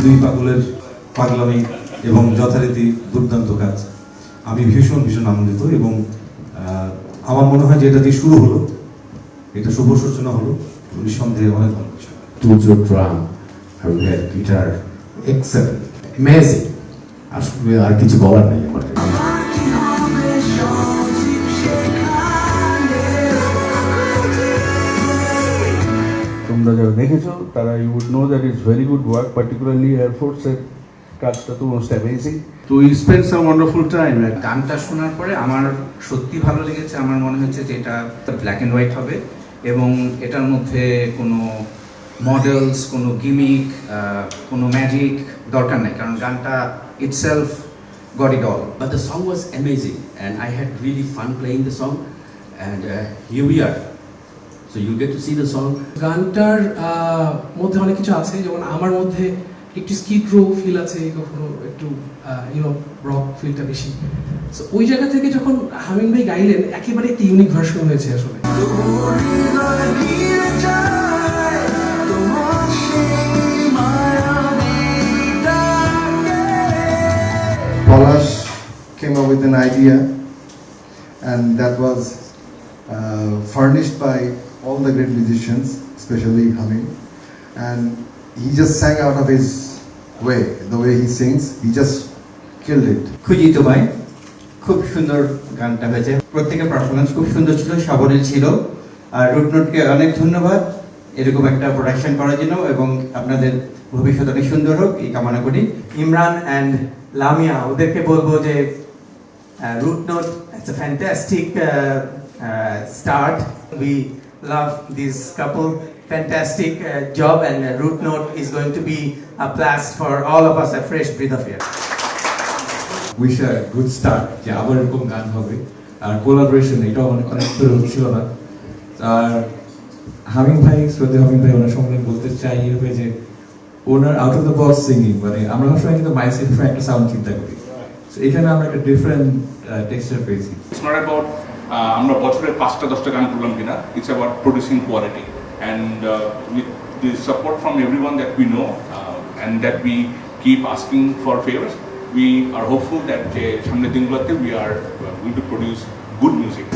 দুই পাগলের পাগলামি এবং যথারীতি দুর্দান্ত কাজ। আমি ভীষণ ভীষণ আনন্দিত এবং আমার মনে হয় যে এটা দিয়ে শুরু হলো, এটা শুভ সূচনা হলো, নিঃসন্দেহে অনেক ভালো কিছু। Tujo drum, R we had guitar, excellent, amazing. আসলে আর কিছু বলার নেই আমার। তোমরা যারা দেখেছো তারা you would know that is very good work, particularly এয়ারফোর্সের কাজটা তো মোস্ট অ্যামেজিং। তো we spend some wonderful time. গানটা শোনার পরে আমার সত্যি ভালো লেগেছে। আমার মনে হচ্ছে যে এটা ব্ল্যাক অ্যান্ড হোয়াইট হবে এবং এটার মধ্যে কোনো মডেলস, কোনো গিমিক, কোনো ম্যাজিক দরকার নেই, কারণ গানটা itself got it all. But the song was amazing and I had really fun playing the song and here we are. So you get to see the song. গানটার মধ্যে অনেক কিছু আছে, যেমন আমার মধ্যে একটু স্কিড রো ফিল আছে, কখনো একটু রক ফিলটা বেশি। সো ওই জায়গা থেকে যখন হামিম ভাই গাইলেন, একেবারে একটা ইউনিক ভার্সন হয়েছে আসলে। Palash came up with an idea, and that was furnished by all the great musicians, especially Hamim, and he just sang out of his way. The way he sings, he just killed it. খুঁজি তোমায়, খুব সুন্দর গানটা হয়েছে। প্রত্যেকের performance খুব সুন্দর ছিল, সাবলীল ছিল। আর রুটনোটকে অনেক ধন্যবাদ এরকম একটা প্রোডাকশন করার জন্য, এবং আপনাদের ভবিষ্যৎ অনেক সুন্দর হোক এই কামনা করি। ইমরান অ্যান্ড লামিয়া, ওদেরকে বলবো যে Rootnote it's a fantastic start. We love this couple, fantastic job, and Rootnote is going to be a blast for all of us, a fresh breath of air. Wish a good start, যে আবার এরকম গান হবে আর collaboration, এটাও অনেক ধরে হচ্ছিল না। আর হামিম ভাই, শ্রদ্ধেয় হামিম ভাই, ওনার সম্বন্ধে বলতে চাই হবে যে ওনার out of the box singing, মানে আমরা সবসময় কিন্তু মাইসেলফ একটা সাউন্ড চিন্তা করি, এখানে আমরা একটা ডিফারেন্ট টেক্সচার পেয়েছি। ইটস নট অ্যাবাউট আমরা বছরে 5টা-10টা গান করলাম কিনা, it's about producing quality and with the support from everyone that we know and that we keep asking for favours, we are hopeful that যে সামনের দিনগুলোতে we are going to produce good music.